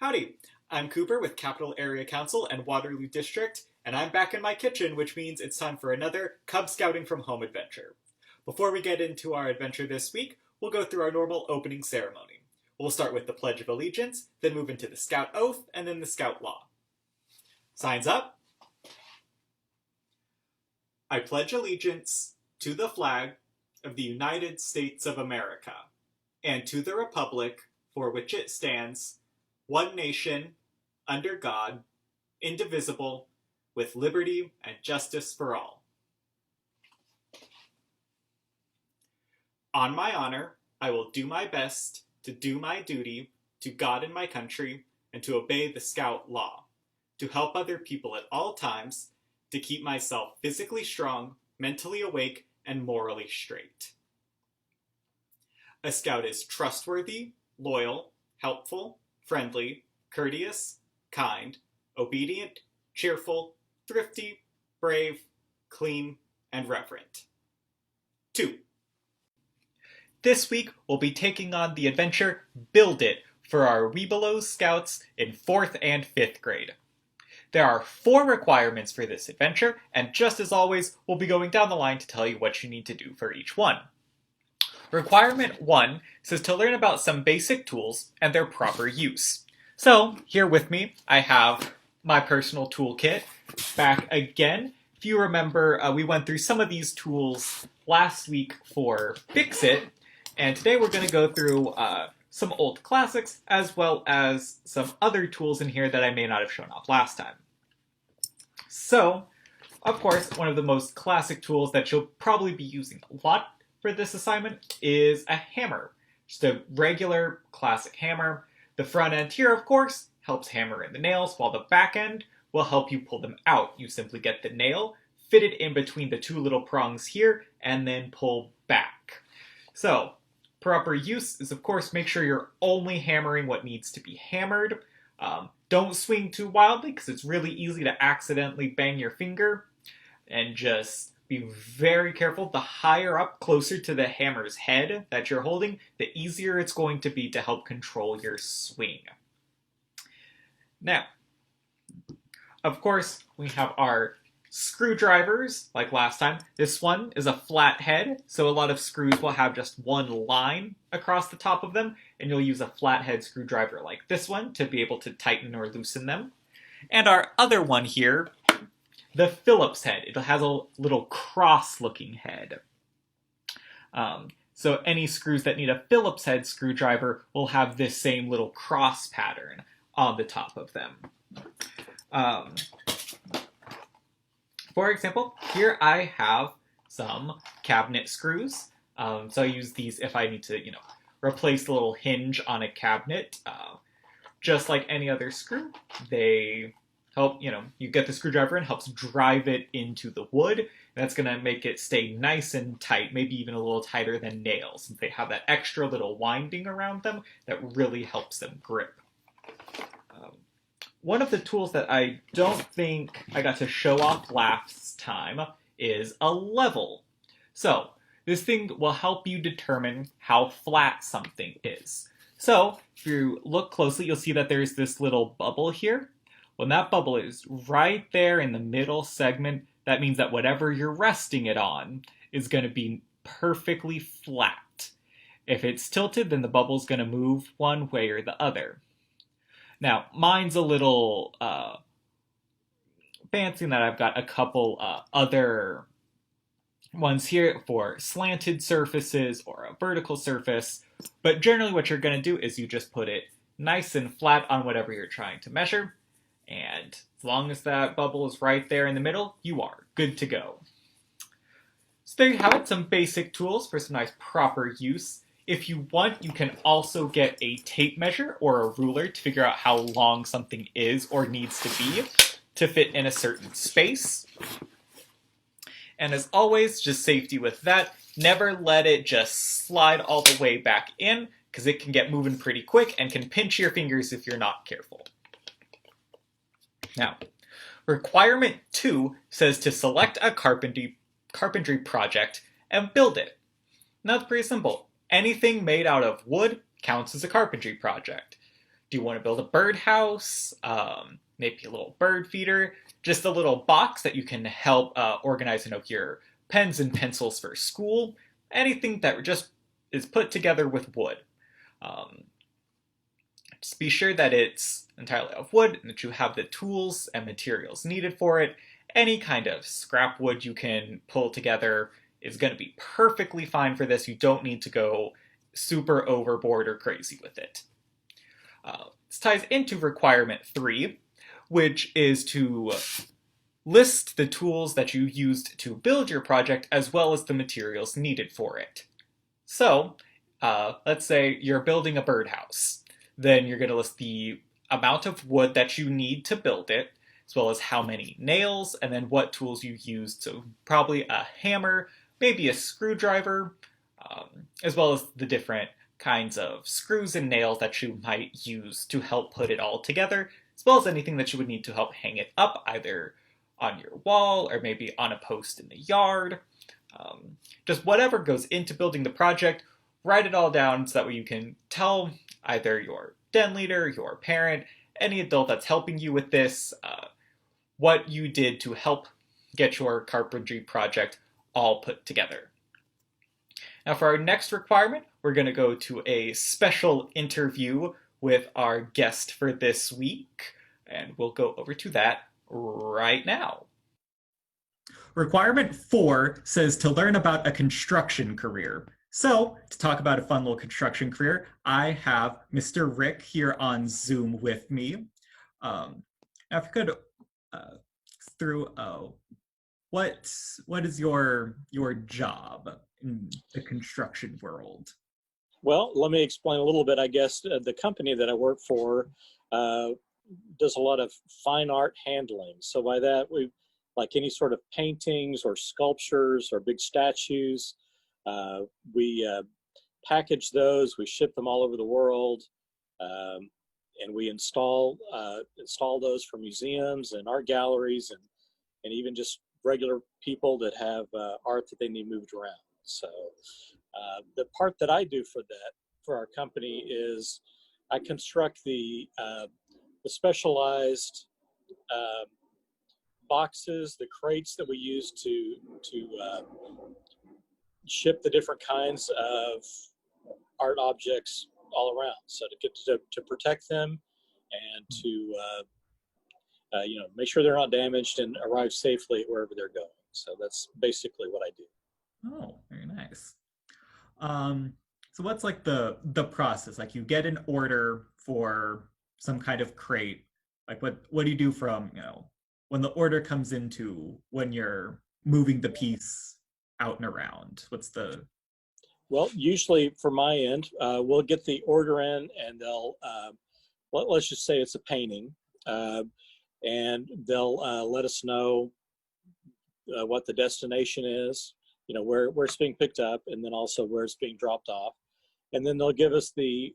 Howdy, I'm Cooper with Capital Area Council and Waterloo District, and I'm back in my kitchen, which means it's time for another Cub Scouting from Home adventure. Before we get into our adventure this week, we'll go through our normal opening ceremony. We'll start with the Pledge of Allegiance, then move into the Scout Oath, and then the Scout Law. Signs up. I pledge allegiance to the flag of the United States of America, and to the republic for which it stands, one nation, under God, indivisible, with liberty and justice for all. On my honor, I will do my best to do my duty to God and my country, and to obey the Scout Law, to help other people at all times, to keep myself physically strong, mentally awake, and morally straight. A Scout is trustworthy, loyal, helpful, friendly, courteous, kind, obedient, cheerful, thrifty, brave, clean, and reverent. 2. This week, we'll be taking on the adventure Build It for our WEBELOS Scouts in 4th and 5th grade. There are 4 requirements for this adventure, and just as always, we'll be going down the line to tell you what you need to do for each one. Requirement 1 says to learn about some basic tools and their proper use. So, here with me, I have my personal toolkit back again. If you remember, we went through some of these tools last week for Fix It, and today we're going to go through some old classics as well as some other tools in here that I may not have shown off last time. So, of course, one of the most classic tools that you'll probably be using a lot for this assignment is a hammer. Just a regular classic hammer. The front end here, of course, helps hammer in the nails, while the back end will help you pull them out. You simply get the nail, fit it in between the 2 little prongs here, and then pull back. So, proper use is, of course, make sure you're only hammering what needs to be hammered. Don't swing too wildly, because it's really easy to accidentally bang your finger, and just be very careful. The higher up, closer to the hammer's head that you're holding, the easier it's going to be to help control your swing. Now, of course, we have our screwdrivers, like last time. This one is a flat head, so a lot of screws will have just one line across the top of them, and you'll use a flathead screwdriver like this one to be able to tighten or loosen them. And our other one here, the Phillips head. It has a little cross-looking head. So any screws that need a Phillips head screwdriver will have this same little cross pattern on the top of them. For example, here I have some cabinet screws. So I use these if I need to, replace the little hinge on a cabinet. Just like any other screw, they help, you get the screwdriver and helps drive it into the wood. And that's going to make it stay nice and tight, maybe even a little tighter than nails, since they have that extra little winding around them that really helps them grip. One of the tools that I don't think I got to show off last time is a level. So, this thing will help you determine how flat something is. So, if you look closely, you'll see that there's this little bubble here. When that bubble is right there in the middle segment, that means that whatever you're resting it on is going to be perfectly flat. If it's tilted, then the bubble's going to move one way or the other. Now, mine's a little fancy in that I've got a couple other ones here for slanted surfaces or a vertical surface, but generally what you're going to do is you just put it nice and flat on whatever you're trying to measure. And as long as that bubble is right there in the middle, you are good to go. So there you have it, some basic tools for some nice proper use. If you want, you can also get a tape measure or a ruler to figure out how long something is or needs to be to fit in a certain space. And as always, just safety with that, never let it just slide all the way back in, because it can get moving pretty quick and can pinch your fingers if you're not careful. Now, requirement 2 says to select a carpentry project and build it. Now, that's pretty simple. Anything made out of wood counts as a carpentry project. Do you want to build a birdhouse? Maybe a little bird feeder? Just a little box that you can help organize, your pens and pencils for school? Anything that just is put together with wood. Um, just be sure that it's entirely of wood and that you have the tools and materials needed for it. Any kind of scrap wood you can pull together is going to be perfectly fine for this. You don't need to go super overboard or crazy with it. This ties into requirement 3, which is to list the tools that you used to build your project as well as the materials needed for it. So, let's say you're building a birdhouse. Then you're going to list the amount of wood that you need to build it, as well as how many nails, and then what tools you used. So probably a hammer, maybe a screwdriver, as well as the different kinds of screws and nails that you might use to help put it all together, as well as anything that you would need to help hang it up, either on your wall or maybe on a post in the yard. Just whatever goes into building the project, write it all down so that way you can tell either your den leader, your parent, any adult that's helping you with this, what you did to help get your carpentry project all put together. Now for our next requirement, we're going to go to a special interview with our guest for this week, and we'll go over to that right now. Requirement 4 says to learn about a construction career. So, to talk about a fun little construction career, I have Mr. Rick here on Zoom with me. Now, if you could, what is your job in the construction world? Well, let me explain a little bit. I guess the company that I work for does a lot of fine art handling. So by that, we like any sort of paintings or sculptures or big statues. We package those, we ship them all over the world, and we install those for museums and art galleries and even just regular people that have art that they need moved around. So the part that I do for our company is I construct the specialized boxes, the crates that we use to ship the different kinds of art objects all around. So to protect them and to make sure they're not damaged and arrive safely wherever they're going. So that's basically what I do. Oh, very nice. So what's like the process? Like you get an order for some kind of crate. Like what do you do from, when the order comes into when you're moving the piece out and around? Well, usually for my end, we'll get the order in and they'll, let's just say it's a painting, and they'll let us know what the destination is, where it's being picked up, and then also where it's being dropped off. And then they'll give us the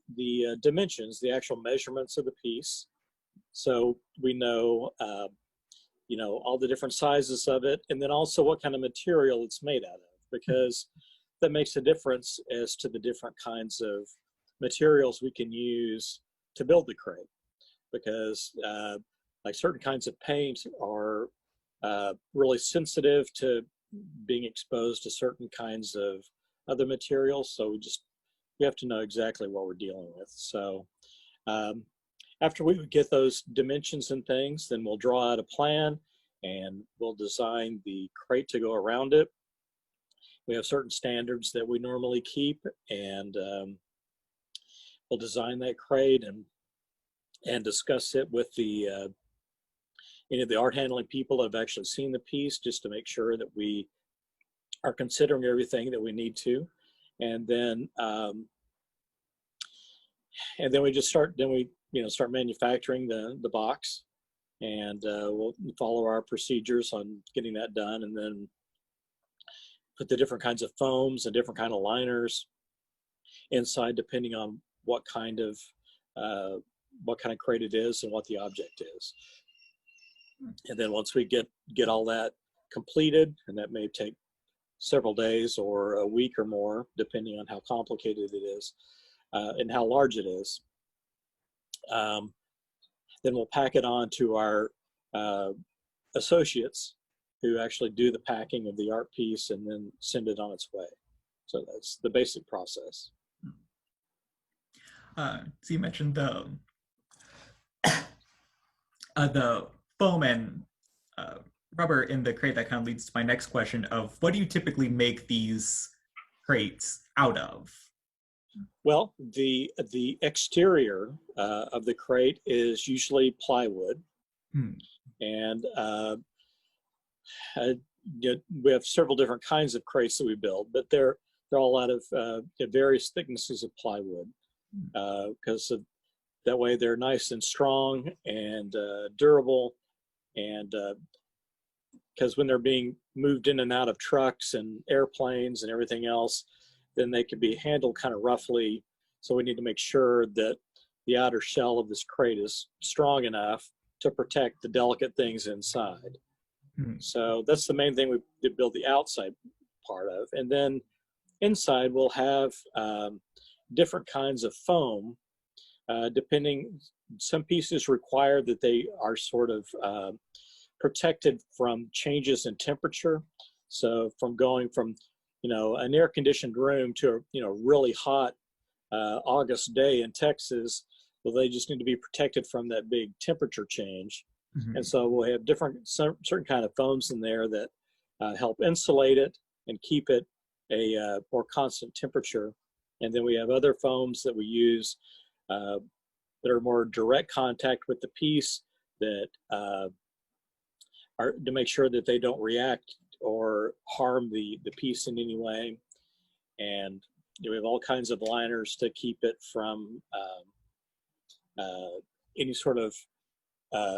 dimensions, the actual measurements of the piece. So we know, all the different sizes of it, and then also what kind of material it's made out of, because that makes a difference as to the different kinds of materials we can use to build the crate. Because like certain kinds of paint are really sensitive to being exposed to certain kinds of other materials. So we have to know exactly what we're dealing with. So after we get those dimensions and things, then we'll draw out a plan and we'll design the crate to go around it. We have certain standards that we normally keep, and we'll design that crate and discuss it with the art handling people that have actually seen the piece, just to make sure that we are considering everything that we need to. And then we just start manufacturing the box, and we'll follow our procedures on getting that done, and then put the different kinds of foams and different kind of liners inside, depending on what kind of crate it is and what the object is. And then once we get all that completed, and that may take several days or a week or more, depending on how complicated it is and how large it is, Um, then we'll pack it on to our associates who actually do the packing of the art piece and then send it on its way. So that's the basic process. So you mentioned the foam and uh, rubber in the crate. That kind of leads to my next question of what do you typically make these crates out of? Well, the exterior of the crate is usually plywood, Hmm. and uh, we have several different kinds of crates that we build, but they're all out of various thicknesses of plywood because that way they're nice and strong and durable, and because when they're being moved in and out of trucks and airplanes and everything else, then they can be handled kind of roughly. So we need to make sure that the outer shell of this crate is strong enough to protect the delicate things inside. Hmm. So that's the main thing we build the outside part of. And then inside we'll have different kinds of foam, depending, some pieces require that they are sort of protected from changes in temperature. So from going from, an air conditioned room to a, really hot August day in Texas, well, they just need to be protected from that big temperature change. Mm-hmm. And so we'll have certain kind of foams in there that help insulate it and keep it a more constant temperature. And then we have other foams that we use that are more direct contact with the piece, that are to make sure that they don't react or harm the piece in any way. And we have all kinds of liners to keep it from any sort of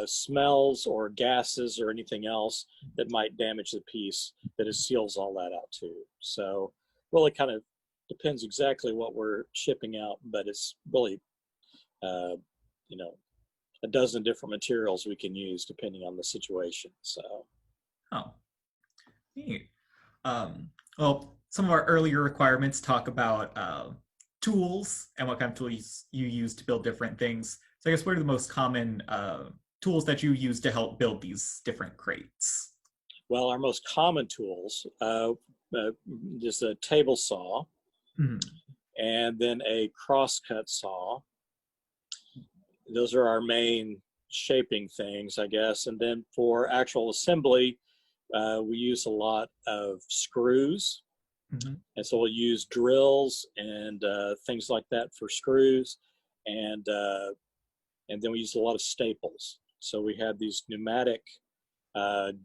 smells or gases or anything else that might damage the piece, that it seals all that out too. So really kind of depends exactly what we're shipping out, but it's really, a dozen different materials we can use depending on the situation. So. Oh, neat. Well, some of our earlier requirements talk about tools and what kind of tools you use to build different things. So I guess what are the most common tools that you use to help build these different crates? Well, our most common tools is a table saw, Mm-hmm. and then a crosscut saw. Those are our main shaping things, I guess. And then for actual assembly, we use a lot of screws. Mm-hmm. And so we'll use drills and things like that for screws. And then we use a lot of staples. So we have these pneumatic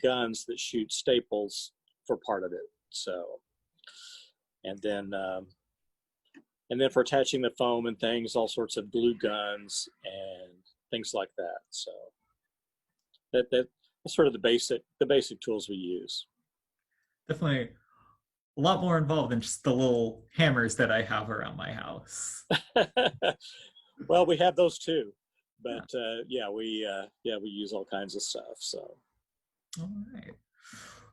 guns that shoot staples for part of it. So, and then for attaching the foam and things, all sorts of glue guns and things like that. So that's sort of the basic tools we use. Definitely a lot more involved than just the little hammers that I have around my house. Well, we have those too, but we use all kinds of stuff. So. All right.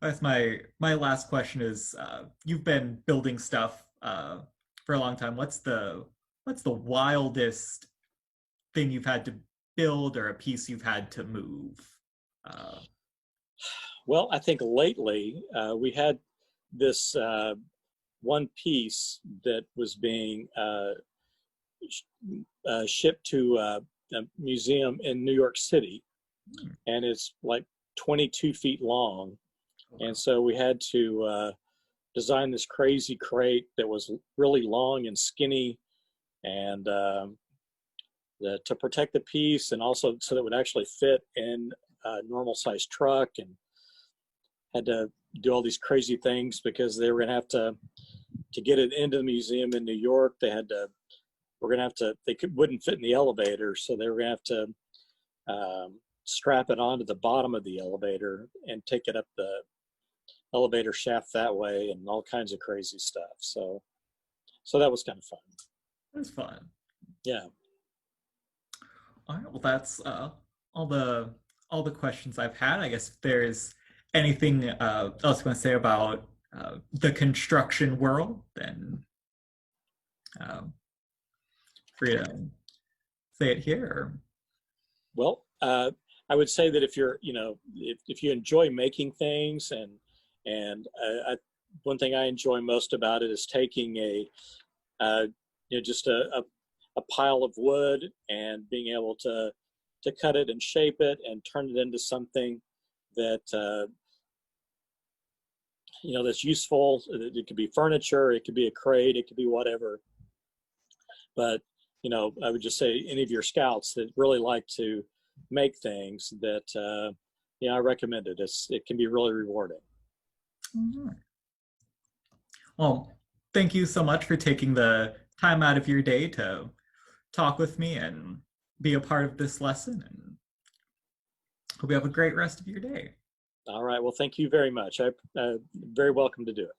That's my last question is you've been building stuff for a long time. What's the wildest thing you've had to build or a piece you've had to move? Well, I think lately we had this one piece that was being shipped to a museum in New York City, and it's like 22 feet long. And so we had to design this crazy crate that was really long and skinny, and to protect the piece, and also so that it would actually fit in a normal sized truck, and had to do all these crazy things because they were going to have to get it into the museum in New York. Wouldn't fit in the elevator, so they were going to have to strap it onto the bottom of the elevator and take it up the elevator shaft that way, and all kinds of crazy stuff. So that was kind of fun. It was fun. Yeah. All right. Well, that's all the questions I've had. I guess if there's anything else you want to say about the construction world, then free to say it here? Well, I would say that if you're, if you enjoy making things, and one thing I enjoy most about it is taking just a pile of wood and being able to cut it and shape it and turn it into something that that's useful. It could be furniture, it could be a crate, it could be whatever. But I would just say any of your scouts that really like to make things, that I recommend it. It can be really rewarding. Mm-hmm. Well, thank you so much for taking the time out of your day to talk with me and be a part of this lesson. And hope you have a great rest of your day. All right. Well, thank you very much. I'm very welcome to do it.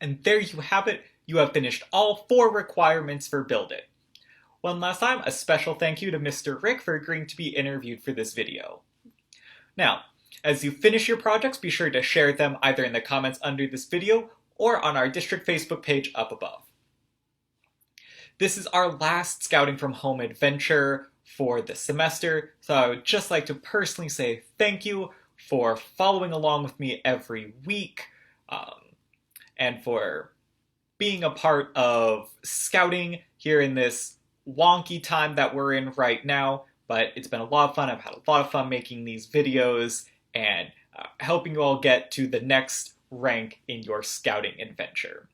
And there you have it. You have finished all 4 requirements for Build It. One last time, a special thank you to Mr. Rick for agreeing to be interviewed for this video. Now, as you finish your projects, be sure to share them either in the comments under this video or on our district Facebook page up above. This is our last Scouting from Home adventure for the semester, so I would just like to personally say thank you for following along with me every week, and for being a part of scouting here in this wonky time that we're in right now. But it's been a lot of fun. I've had a lot of fun making these videos and helping you all get to the next rank in your scouting adventure.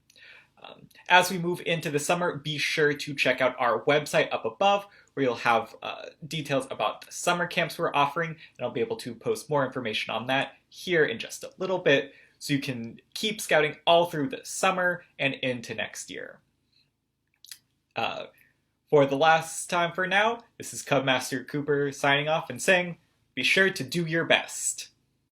As we move into the summer, be sure to check out our website up above, where you'll have details about the summer camps we're offering, and I'll be able to post more information on that here in just a little bit, so you can keep scouting all through the summer and into next year. For the last time for now, this is Cub Master Cooper signing off and saying, be sure to do your best.